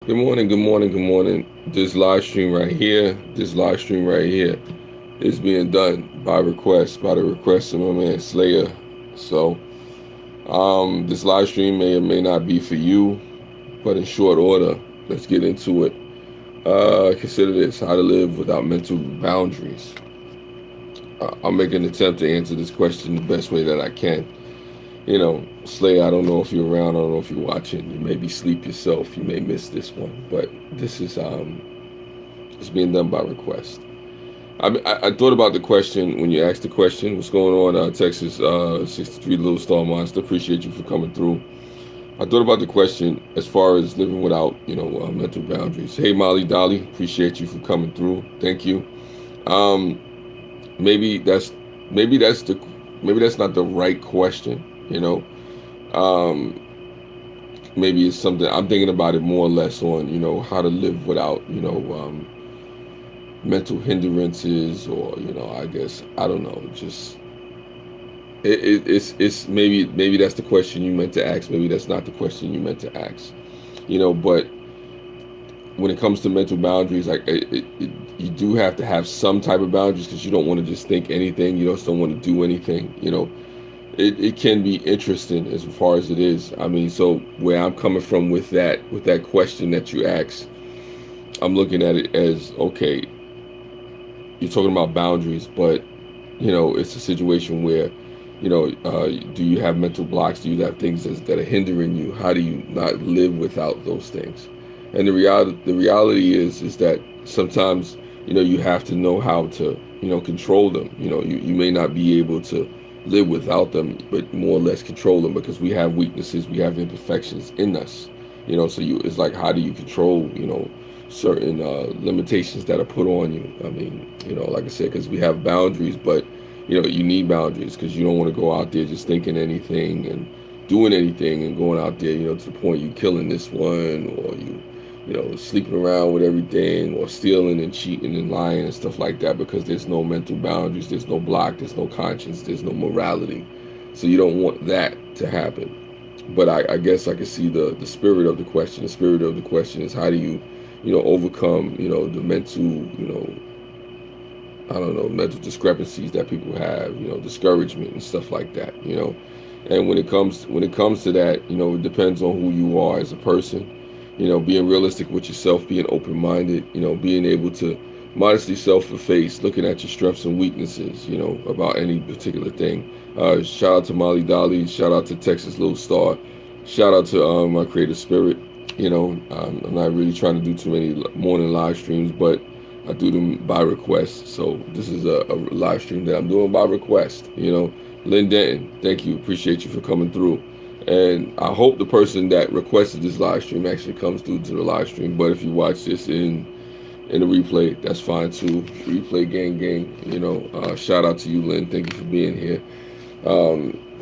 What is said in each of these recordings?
Good morning, good morning, good morning. This live stream right here is being done by request, by the request of my man Slayer. So, this live stream may or may not be for you, but in short order, let's get into it. Consider this: how to live without mental boundaries. I'll make an attempt to answer this question the best way that I can. Slayer, I don't know if you're around. I don't know if you're watching. You may be asleep yourself. You may miss this one, but this is it's being done by request. I thought about the question when you asked the question. What's going on, Texas 63 Little Star Monster? Appreciate you for coming through. I thought about the question as far as living without, mental boundaries. Hey, Molly Dolly, appreciate you for coming through. Thank you. Um, maybe that's maybe that's the maybe that's not the right question. Um, maybe it's something I'm thinking about it more or less on, how to live without, mental hindrances, or I guess I don't know, just it's maybe that's the question you meant to ask, maybe that's not the question you meant to ask, but when it comes to mental boundaries, like you do have to have some type of boundaries, because you don't want to just think anything, you just don't want to do anything. It can be interesting as far as it is. I mean, so where I'm coming from with that question that you asked, I'm looking at it as, okay, you're talking about boundaries, but it's a situation where, do you have mental blocks? Do you have things that are hindering you? How do you not live without those things? And the reality is that sometimes, you have to know how to, control them. You may not be able to live without them, but more or less control them, because we have weaknesses, we have imperfections in us. So it's like, how do you control, certain limitations that are put on you? I mean, like I said, because we have boundaries, but you need boundaries, because you don't want to go out there just thinking anything and doing anything, and going out there, to the point you killing this one, or sleeping around with everything, or stealing and cheating and lying and stuff like that, because there's no mental boundaries, there's no block, there's no conscience, there's no morality. So you don't want that to happen. But I guess I can see the spirit of the question. The spirit of the question is, how do you, overcome, the mental, I don't know, mental discrepancies that people have, discouragement and stuff like that. And when it comes to that, it depends on who you are as a person. Being realistic with yourself, being open-minded, being able to modestly self-efface, looking at your strengths and weaknesses, about any particular thing. Shout out to Molly Dolly, shout out to Texas Little Star, shout out to my creative spirit. I'm not really trying to do too many morning live streams, but I do them by request. So this is a live stream that I'm doing by request. Lynn Denton, thank you, appreciate you for coming through. And I hope the person that requested this live stream actually comes through to the live stream. But if you watch this in the replay, that's fine too. Replay gang. Shout out to you, Lynn. Thank you for being here.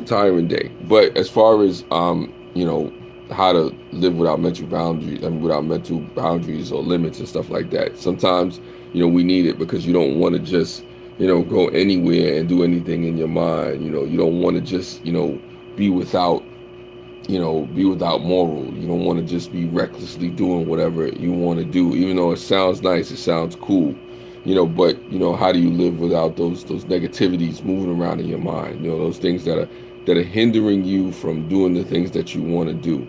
Tiring day. But as far as how to live without mental boundaries, without mental boundaries or limits and stuff like that. Sometimes, we need it, because you don't want to just, go anywhere and do anything in your mind. You don't want to just, be without, be without moral. You don't want to just be recklessly doing whatever you want to do, even though it sounds nice, it sounds cool. But how do you live without those negativities moving around in your mind? Those things that are hindering you from doing the things that you want to do.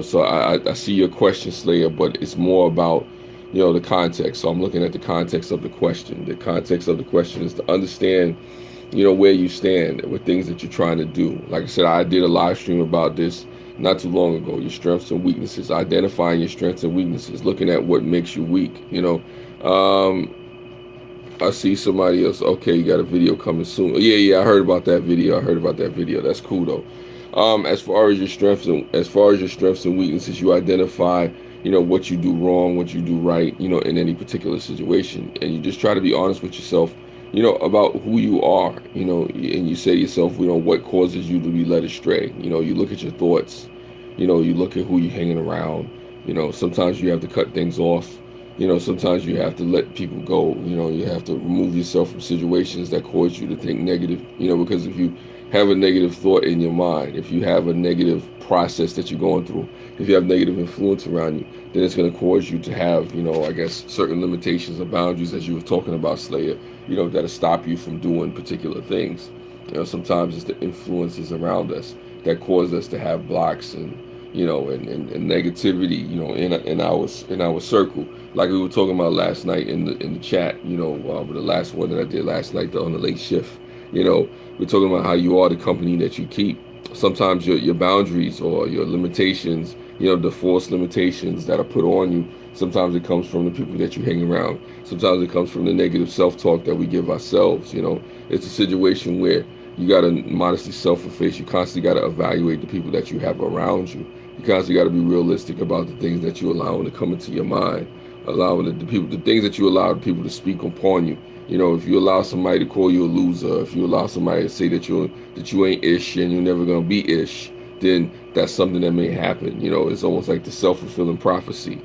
So I see your question, Slayer, but it's more about the context. So I'm looking at the context of the question. The context of the question is to understand where you stand with things that you're trying to do. Like I said, I did a live stream about this not too long ago. Your strengths and weaknesses, identifying your strengths and weaknesses, looking at what makes you weak. I see somebody else. Okay, you got a video coming soon. Yeah, I heard about that video. That's cool though. As far as your strengths and weaknesses, you identify, what you do wrong, what you do right, in any particular situation, and you just try to be honest with yourself, about who you are, and you say to yourself, what causes you to be led astray. You look at your thoughts, you look at who you're hanging around. Sometimes you have to cut things off. Sometimes you have to let people go. You have to remove yourself from situations that cause you to think negative. Because if you have a negative thought in your mind, if you have a negative process that you're going through, if you have negative influence around you, then it's going to cause you to have, I guess, certain limitations or boundaries, as you were talking about, Slayer, that'll stop you from doing particular things. Sometimes it's the influences around us that cause us to have blocks and negativity, in our circle. Like we were talking about last night in the chat, with the last one that I did last night on the late shift. We're talking about how you are the company that you keep. Sometimes your boundaries or your limitations, the false limitations that are put on you, sometimes it comes from the people that you hang around. Sometimes it comes from the negative self-talk that we give ourselves. It's a situation where you got to modestly self-efface. You constantly got to evaluate the people that you have around you. You constantly got to be realistic about the things that you allow to come into your mind, allowing the things that you allow people to speak upon you. If you allow somebody to call you a loser, if you allow somebody to say that you ain't ish and you're never gonna be ish, then that's something that may happen. It's almost like the self-fulfilling prophecy.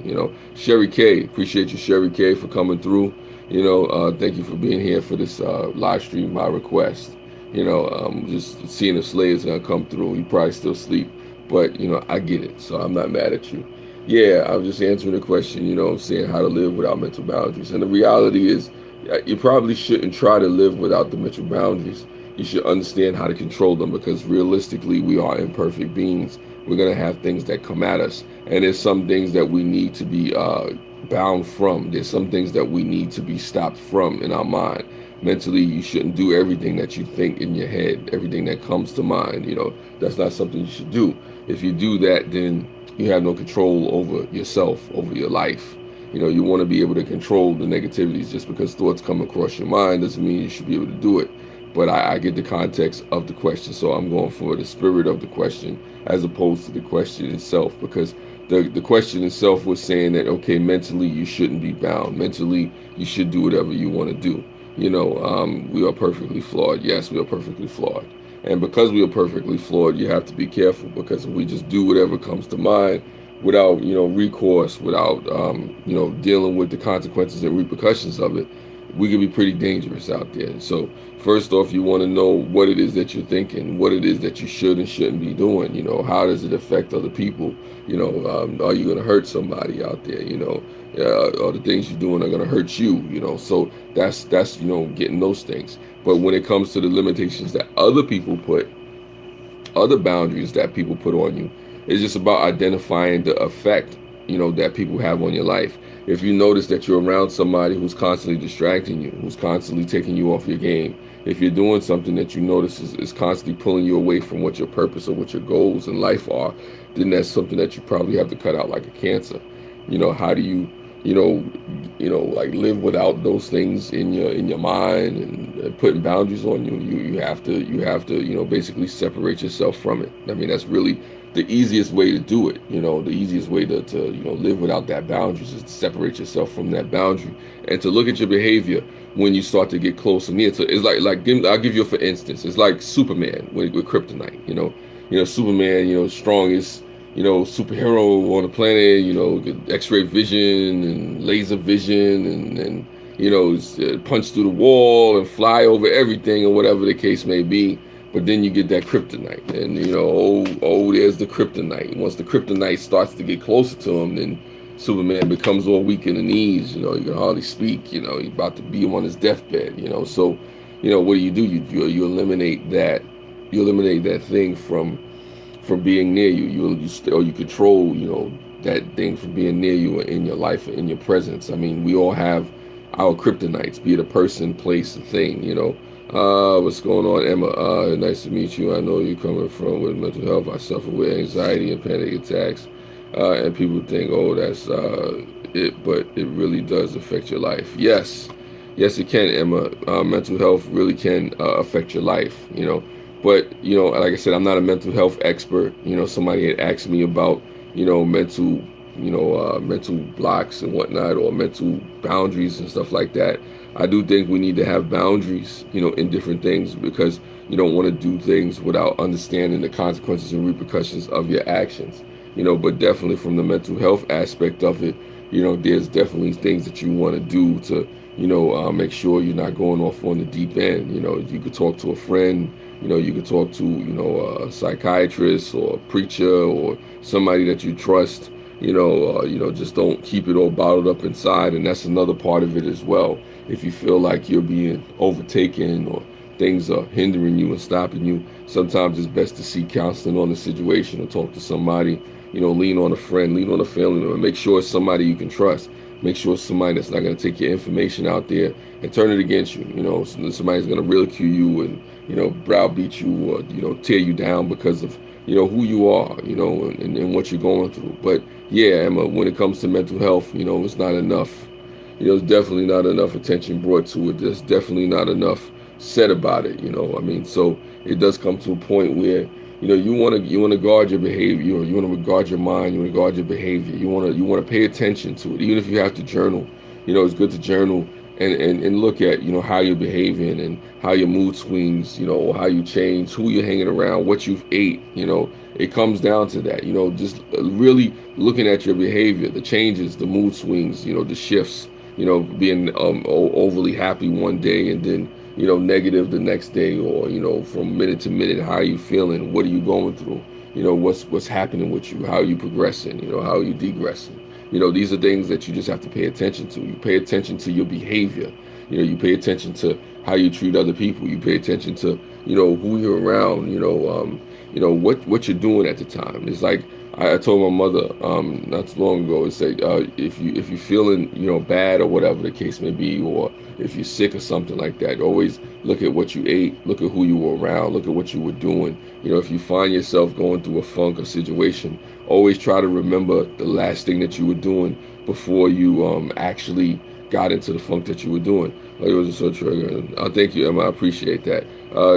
Sherry K, appreciate you, Sherry K, for coming through. Thank you for being here for this live stream by request. Just seeing if Slayer's gonna come through. You probably still sleep, but I get it, so I'm not mad at you. Yeah, I'm just answering the question. Saying how to live without mental boundaries, and the reality is, you probably shouldn't try to live without the mental boundaries. You should understand how to control them, because realistically, we are imperfect beings. We're gonna have things that come at us, and there's some things that we need to be bound from. There's some things that we need to be stopped from in our mind. Mentally, you shouldn't do everything that you think in your head, everything that comes to mind. That's not something you should do. If you do that, then you have no control over yourself, over your life. You want to be able to control the negativities. Just because thoughts come across your mind doesn't mean you should be able to do it. But I get the context of the question, so I'm going for the spirit of the question as opposed to the question itself, because the question itself was saying that, okay, mentally you shouldn't be bound. Mentally, you should do whatever you want to do. We are perfectly flawed. Yes, we are perfectly flawed. And because we are perfectly flawed, you have to be careful, because if we just do whatever comes to mind without, recourse, without, dealing with the consequences and repercussions of it, we can be pretty dangerous out there. So first off, you want to know what it is that you're thinking, what it is that you should and shouldn't be doing. How does it affect other people? Are you going to hurt somebody out there? Or the things you're doing are going to hurt you? So that's getting those things. But when it comes to the limitations that other people put, other boundaries that people put on you, it's just about identifying the effect that people have on your life. If you notice that you're around somebody who's constantly distracting you, who's constantly taking you off your game, if you're doing something that you notice is constantly pulling you away from what your purpose or what your goals in life are, then that's something that you probably have to cut out like a cancer. How do you like live without those things in your mind and putting boundaries on you? You have to basically separate yourself from it. I mean, that's really the easiest way to do it. The easiest way to live without that boundaries is to separate yourself from that boundary and to look at your behavior when you start to get close and near. So it's I'll give you for instance. It's like Superman with kryptonite. Superman, strongest superhero on the planet, X-ray vision and laser vision and punch through the wall and fly over everything or whatever the case may be. But then you get that kryptonite, and there's the kryptonite. Once the kryptonite starts to get closer to him, then Superman becomes all weak in the knees. He can hardly speak. He's about to be on his deathbed. So what do? You eliminate that. You eliminate that thing from being near you. You control that thing from being near you in your life, in your presence. I mean, we all have our kryptonites, be it a person, place, a thing. What's going on, Emma? Nice to meet you. I know you're coming from with mental health. I suffer with anxiety and panic attacks, and people think, oh, that's it, but it really does affect your life. Yes, it can, Emma. Mental health really can affect your life. But like I said, I'm not a mental health expert. Somebody had asked me about mental mental blocks and whatnot, or mental boundaries and stuff like that. I do think we need to have boundaries, in different things, because you don't want to do things without understanding the consequences and repercussions of your actions. But definitely from the mental health aspect of it, there's definitely things that you want to do to, make sure you're not going off on the deep end. You could talk to a friend, you could talk to, a psychiatrist or a preacher or somebody that you trust. Just don't keep it all bottled up inside. And that's another part of it as well. If you feel like you're being overtaken or things are hindering you and stopping you, sometimes it's best to seek counseling on the situation or talk to somebody. Lean on a friend, lean on a family member. Make sure it's somebody you can trust. Make sure it's somebody that's not going to take your information out there and turn it against you. Somebody's going to ridicule you and, browbeat you or, tear you down because of, who you are, and what you're going through. But yeah, Emma, when it comes to mental health, it's not enough. There's definitely not enough attention brought to it. There's definitely not enough said about it. So it does come to a point where you want to guard your behavior. You want to guard your mind. You want to guard your behavior. You want to pay attention to it. Even if you have to journal, it's good to journal and look at how you're behaving and how your mood swings. Or how you change, who you're hanging around, what you've ate. It comes down to that. Just really looking at your behavior, the changes, the mood swings. The shifts. Being overly happy one day and then negative the next day, or from minute to minute, how are you feeling? What are you going through? What's happening with you? How are you progressing? How are you degressing? These are things that you just have to pay attention to. You pay attention to your behavior. You pay attention to how you treat other people. You pay attention to who you're around. What you're doing at the time. It's like I told my mother not too long ago. It's like if you're feeling bad or whatever the case may be, or if you're sick or something like that, always look at what you ate, look at who you were around, look at what you were doing. If you find yourself going through a funk or situation, always try to remember the last thing that you were doing before you actually got into the funk that you were doing. It was so triggering. Thank you, Emma. I appreciate that.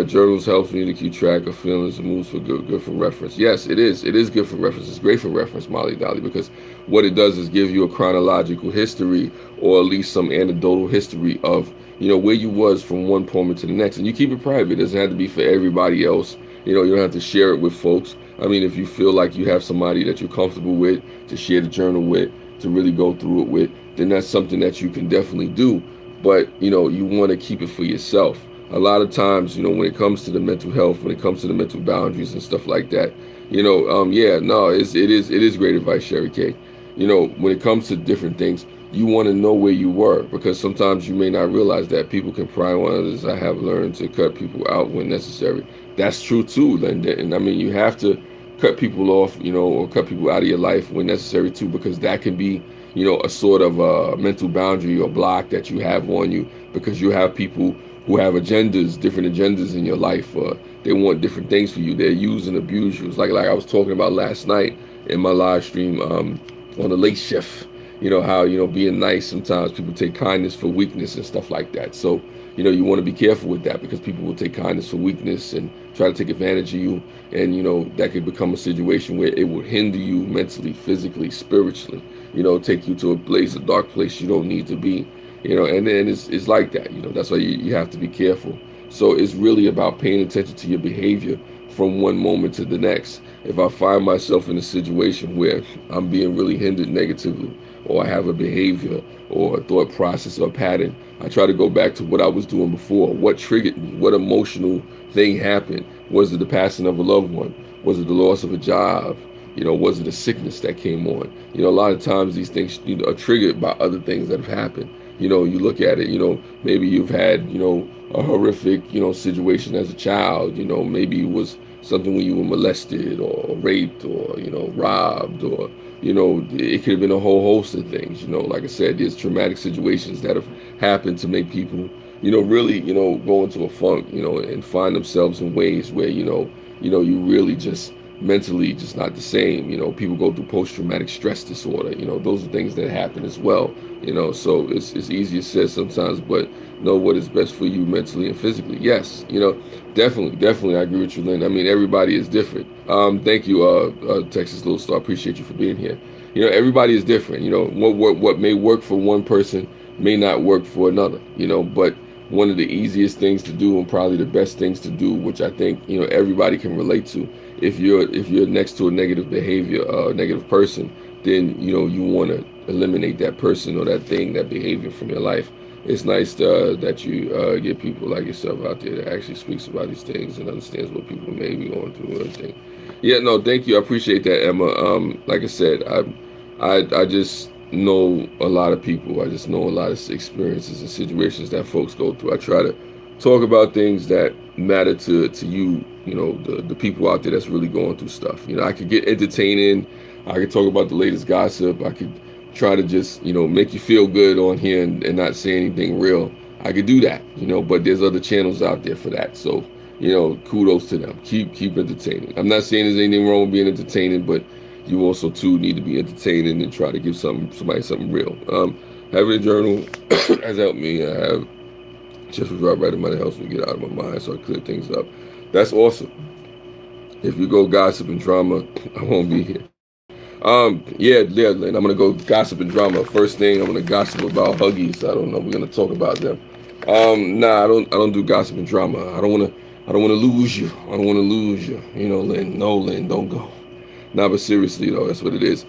Journals helps me to keep track of feelings and moods for good for reference. Yes, it is. It is good for reference. It's great for reference, Molly Dolly, because what it does is give you a chronological history, or at least some anecdotal history of where you was from one moment to the next, and you keep it private. It doesn't have to be for everybody else. You don't have to share it with folks. I mean, if you feel like you have somebody that you're comfortable with to share the journal with, to really go through it with, then that's something that you can definitely do. But you want to keep it for yourself. A lot of times, when it comes to the mental health, when it comes to the mental boundaries and stuff like that, it is great advice, Sherry K. When it comes to different things, you want to know where you were, because sometimes you may not realize that people can pry on others. I have learned to cut people out when necessary. That's true too, and I mean, you have to cut people off, or cut people out of your life when necessary too, because that can be a sort of a mental boundary or block that you have on you, because you have people who have different agendas in your life. They want different things for you. They use and abuse you. It's like I was talking about last night in my live stream on the late shift. How being nice, sometimes people take kindness for weakness and stuff like that. So you want to be careful with that, because people will take kindness for weakness and try to take advantage of you, and that could become a situation where it will hinder you mentally, physically, spiritually. Take you to a dark place you don't need to be. And then it's like that. That's why you have to be careful. So it's really about paying attention to your behavior from one moment to the next. If I find myself in a situation where I'm being really hindered negatively, or I have a behavior or a thought process or a pattern, I try to go back to what I was doing before. What triggered me? What emotional thing happened? Was it the passing of a loved one? Was it the loss of a job? Was it a sickness that came on? A lot of times these things are triggered by other things that have happened. You look at it, maybe you've had, a horrific, situation as a child. Maybe it was something when you were molested or raped or, robbed, or, it could have been a whole host of things. Like I said, there's traumatic situations that have happened to make people, really, go into a funk, and find themselves in ways where, you really just mentally just not the same. People go through post-traumatic stress disorder. Those are things that happen as well. So it's easier said sometimes, but know what is best for you mentally and physically. Yes, definitely I agree with you, Lynn. I mean, everybody is different. Thank you, Texas Little Star. Appreciate you for being here. Everybody is different. What may work for one person may not work for another. But one of the easiest things to do, and probably the best things to do, which I think everybody can relate to, if you're next to a negative behavior, negative person, then you want to eliminate that person or that thing, that behavior from your life. It's nice that you get people like yourself out there that actually speaks about these things and understands what people may be going through and everything. Yeah, no, thank you. I appreciate that, Emma. Like I said, I just know a lot of people. I just know a lot of experiences and situations that folks go through. I try to talk about things that matter to you, the people out there that's really going through stuff. I could get entertaining. I could talk about the latest gossip. I could try to just, make you feel good on here and not say anything real. I could do that, but there's other channels out there for that. So, kudos to them. Keep entertaining. I'm not saying there's anything wrong with being entertaining, but you also too need to be entertaining and try to give somebody something real. Having a journal has helped me. I have just was right about it helps me get out of my mind, so I clear things up. That's awesome. If you go gossip and drama, I won't be here. Yeah, Lynn, I'm gonna go gossip and drama. First thing, I'm gonna gossip about Huggies. I don't know. We're gonna talk about them. Nah, I don't do gossip and drama. I don't wanna lose you. I don't wanna lose you. Lynn. No, Lynn, don't go. Nah, but seriously though, that's what it is.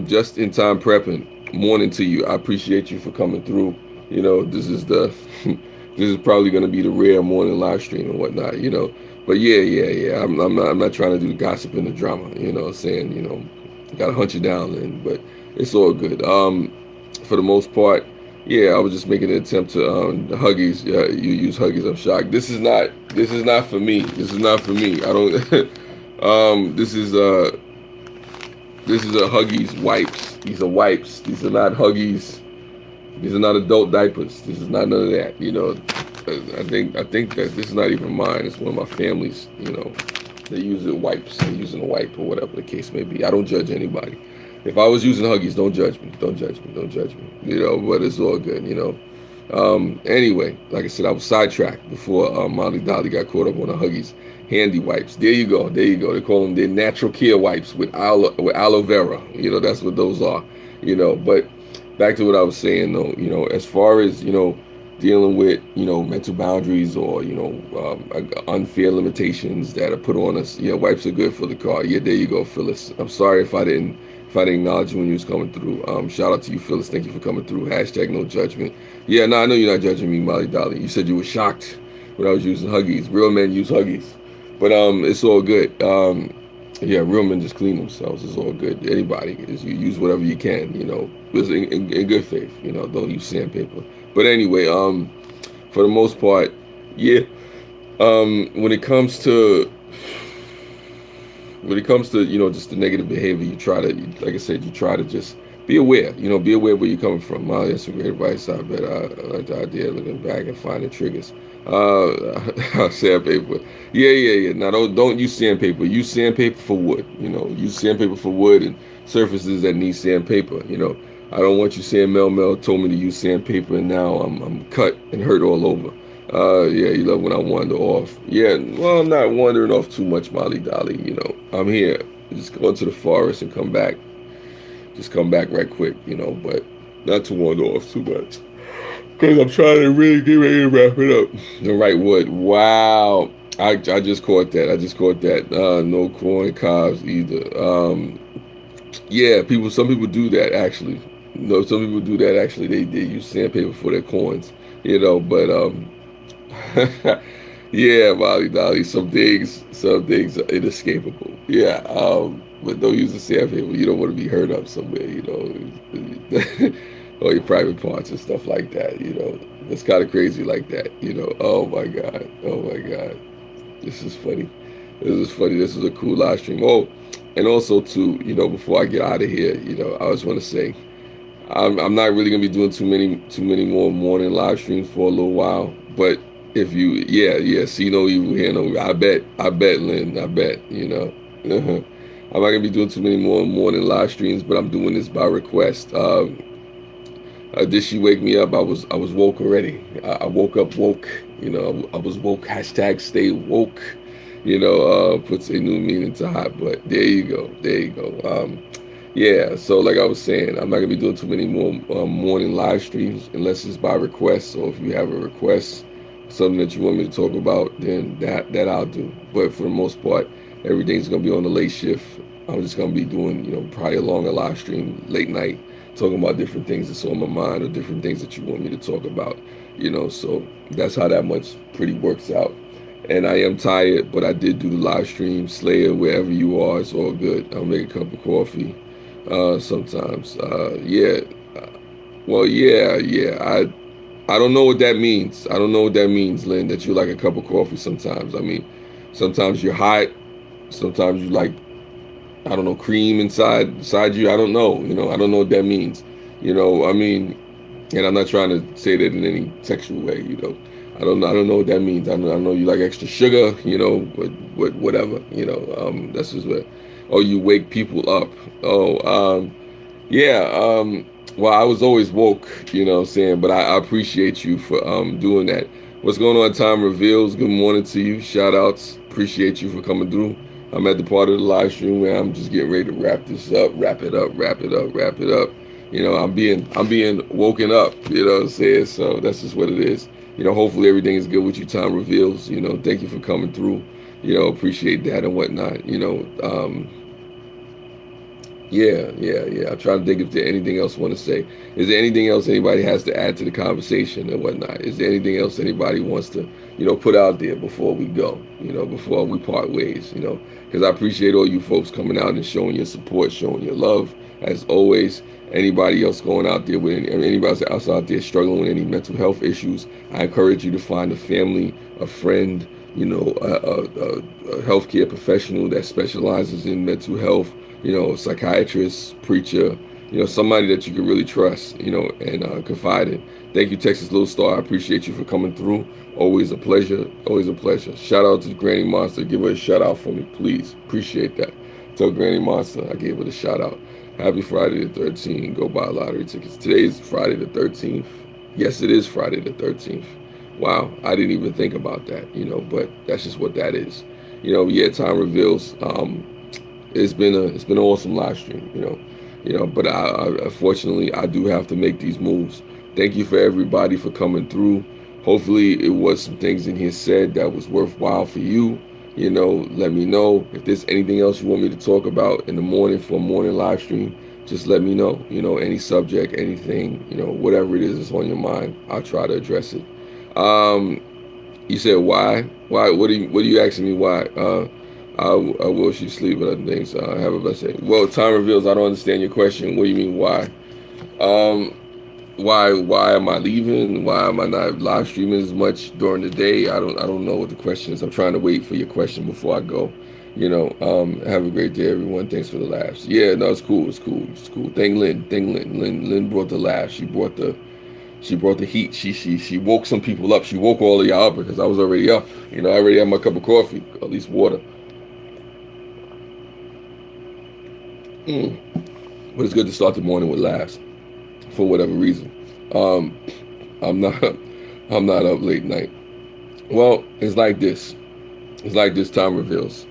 Just in time prepping. Morning to you. I appreciate you for coming through. This is the this is probably gonna be the rare morning live stream and whatnot. But yeah. I'm not trying to do the gossip and the drama. Saying gotta hunt you down, Lynn, but it's all good. For the most part, yeah, I was just making an attempt to the Huggies. You use Huggies. I'm shocked. This is not for me. This is not for me. I don't. This is a Huggies wipes. These are wipes. These are not Huggies. These are not adult diapers. This is not none of that. I think that this is not even mine. It's one of my family's. They use it wipes. They're using a wipe or whatever the case may be. I don't judge anybody. If I was using Huggies, don't judge me. Don't judge me. Don't judge me. But it's all good. Anyway, like I said, I was sidetracked before Molly Dolly got caught up on the Huggies handy wipes. There you go. They call them their natural care wipes with aloe vera. That's what those are. But back to what I was saying though. As far as dealing with mental boundaries or unfair limitations that are put on us. Wipes are good for the car. Yeah, there you go, Phyllis. I'm sorry if I didn't acknowledge you when you was coming through. Shout out to you, Phyllis. Thank you for coming through. Hashtag no judgment. Yeah, no, I know you're not judging me, Molly Dolly. You said you were shocked when I was using Huggies. Real men use Huggies, but it's all good. Yeah, real men just clean themselves. It's all good. Anybody, you use whatever you can. Just in good faith. Don't use sandpaper. But anyway, for the most part, yeah. When it comes to just the negative behavior, you try to, like I said, you try to just be aware. Be aware where you're coming from. Molly, that's some great advice. I bet I like the idea of looking back and finding triggers. Sandpaper. Yeah. Now don't use sandpaper. Use sandpaper for wood. Use sandpaper for wood and surfaces that need sandpaper. I don't want you saying Mel told me to use sandpaper and now I'm cut and hurt all over. Yeah, you love when I wander off. Yeah, well, I'm not wandering off too much, Molly Dolly. I'm here. Just go into the forest and come back. Just come back right quick, but not to wander off too much. Because I'm trying to really get ready to wrap it up. The right wood. Wow. I just caught that. No corn cobs either. Yeah, some people do that actually. Some people do that actually. They use sandpaper for their corns, but yeah, Molly Dolly, some things are inescapable. Yeah, but don't use the sandpaper. You don't want to be hurt up somewhere, or your private parts and stuff like that. It's kind of crazy like that. Oh my God, this is funny. This is a cool live stream. Oh, and also too, before I get out of here, I just want to say, I'm not really gonna be doing too many more morning live streams for a little while. But if you, see no evil, hear no evil. I bet, Lynn. I bet. I'm not gonna be doing too many more morning live streams, but I'm doing this by request. Did she wake me up? I was woke already. I woke up woke. I was woke. Hashtag stay woke. Puts a new meaning to hot. But there you go. Yeah, so like I was saying, I'm not gonna be doing too many more morning live streams unless it's by request. So if you have a request, something that you want me to talk about, then that I'll do. But for the most part, Everything's gonna be on the late shift. I'm just gonna be doing, probably a longer live stream, late night, talking about different things that's on my mind or different things that you want me to talk about. So that's how that much pretty works out. And I am tired, but I did do the live stream. Slayer, wherever you are, it's all good. I'll make a cup of coffee sometimes. Yeah. Well, yeah. I don't know what that means. I don't know what that means, Lynn, that you like a cup of coffee sometimes. I mean, sometimes you're hot. Sometimes you like, I don't know, cream inside you. I don't know. I don't know what that means. I mean, and I'm not trying to say that in any sexual way. I don't know what that means. I know you like extra sugar, whatever. That's just what. Oh, you wake people up. Oh, yeah. Well, I was always woke, what I'm saying, but I appreciate you for doing that. What's going on, Time Reveals? Good morning to you. Shout outs. Appreciate you for coming through. I'm at the part of the live stream where I'm just getting ready to wrap this up, wrap it up, wrap it up, wrap it up. I'm being woken up, what I'm saying? So that's just what it is. Hopefully everything is good with you, Time Reveals. Thank you for coming through. Appreciate that and whatnot. Yeah. I'm trying to think if there's anything else I want to say. Is there anything else anybody has to add to the conversation and whatnot? Is there anything else anybody wants to, put out there before we go, before we part ways, because I appreciate all you folks coming out and showing your support, showing your love. As always, anybody else going out there with anybody else out there struggling with any mental health issues, I encourage you to find a family, a friend, a healthcare professional that specializes in mental health, psychiatrist, preacher, somebody that you can really trust, and confide in. Thank you, Texas Little Star. I appreciate you for coming through. Always a pleasure. Always a pleasure. Shout out to Granny Monster. Give her a shout out for me, please. Appreciate that. Tell Granny Monster I gave her the shout out. Happy Friday the 13th. Go buy lottery tickets. Today's Friday the 13th. Yes, it is Friday the 13th. Wow, I didn't even think about that, but that's just what that is. Yeah, Time Reveals. It's been an awesome live stream, but unfortunately I do have to make these moves. Thank you for everybody for coming through. Hopefully it was some things in here said that was worthwhile for you. Let me know if there's anything else you want me to talk about in the morning for a morning live stream. Just let me know. Any subject, anything, whatever it is that's on your mind, I'll try to address it. You said why? Why? What are you asking me? Why? Will she sleep with other things? Have a blessed day. Well, Time Reveals. I don't understand your question. What do you mean why? Why am I leaving? Why am I not live streaming as much during the day? I don't know what the question is. I'm trying to wait for your question before I go. Have a great day, everyone. Thanks for the laughs. Yeah, no, it's cool. Thank Lynn. Lynn brought the laughs. She brought the heat. She woke some people up. She woke all of y'all up because I was already up. I already had my cup of coffee, at least water. But it's good to start the morning with laughs, for whatever reason. I'm not up late night. Well, it's like this. Time Reveals.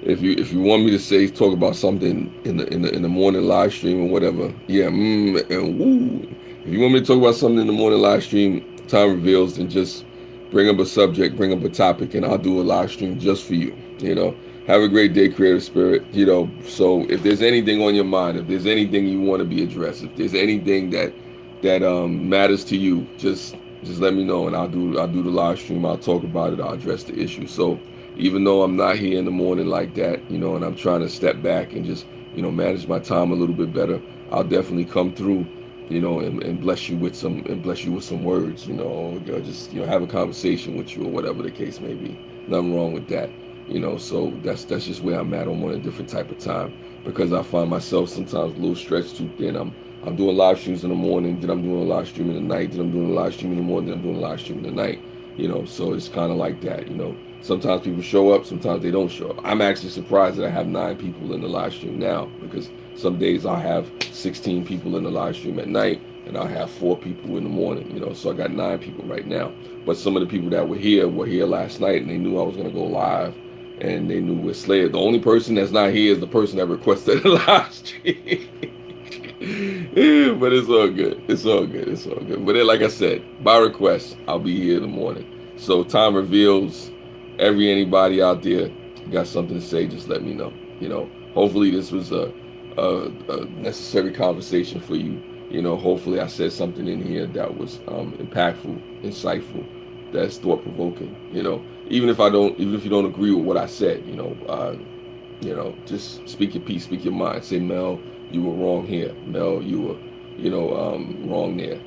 If you want me to talk about something in the morning live stream or whatever, yeah, and woo. If you want me to talk about something in the morning live stream, Time Reveals, then just bring up a subject, bring up a topic, and I'll do a live stream just for you. Have a great day, Creative Spirit. So if there's anything on your mind, if there's anything you want to be addressed, if there's anything that matters to you, just let me know, and I'll do the live stream. I'll talk about it. I'll address the issue. So even though I'm not here in the morning like that, and I'm trying to step back and just manage my time a little bit better, I'll definitely come through, and bless you with some words, or just have a conversation with you or whatever the case may be. Nothing wrong with that. So that's just where I'm at. I'm on a different type of time because I find myself sometimes a little stretched too thin. I'm doing live streams in the morning, then I'm doing a live stream in the night, then I'm doing a live stream in the morning, then I'm doing a live stream in the night. So it's kind of like that. Sometimes people show up, sometimes they don't show up. I'm actually surprised that I have 9 people in the live stream now because some days I'll have 16 people in the live stream at night and I'll have 4 people in the morning. So I got 9 people right now. But some of the people that were here last night and they knew I was going to go live. And they knew we're Slayer. The only person that's not here is the person that requested a live stream. Yeah, but it's all good. But then, like I said, by request, I'll be here in the morning. So Time Reveals, anybody out there, got something to say, just let me know. Hopefully this was a necessary conversation for you. Hopefully I said something in here that was impactful, insightful, that's thought provoking. Even if you don't agree with what I said, just speak your piece, speak your mind. Say, Mel, you were wrong here. Mel, you were, wrong there.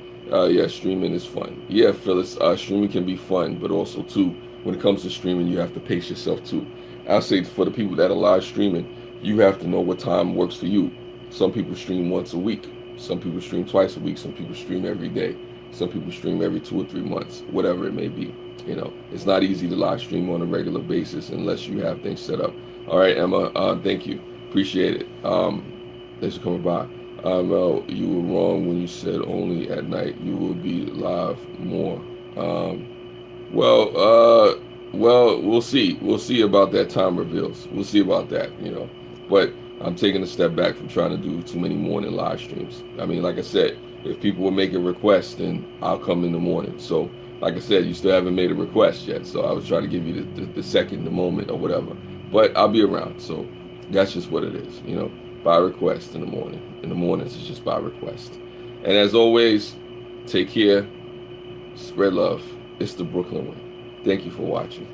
Yeah, streaming is fun. Yeah, Phyllis, streaming can be fun, but also too, when it comes to streaming, you have to pace yourself too. I'll say for the people that are live streaming, you have to know what time works for you. Some people stream once a week. Some people stream twice a week. Some people stream every day. Some people stream every 2 or 3 months, whatever it may be. It's not easy to live stream on a regular basis unless you have things set up. All right, Emma, thank you. Appreciate it. Thanks for coming by. Mel, you were wrong when you said only at night you will be live more. Well, we'll see. We'll see about that. Time reveals. We'll see about that. But I'm taking a step back from trying to do too many morning live streams. I mean, like I said, if people were making requests, then I'll come in the morning. So, like I said, you still haven't made a request yet. So I was trying to give you the second, the moment, or whatever. But I'll be around. So that's just what it is. By request in the morning. In the mornings, it's just by request. And as always, take care. Spread love. It's the Brooklyn way. Thank you for watching.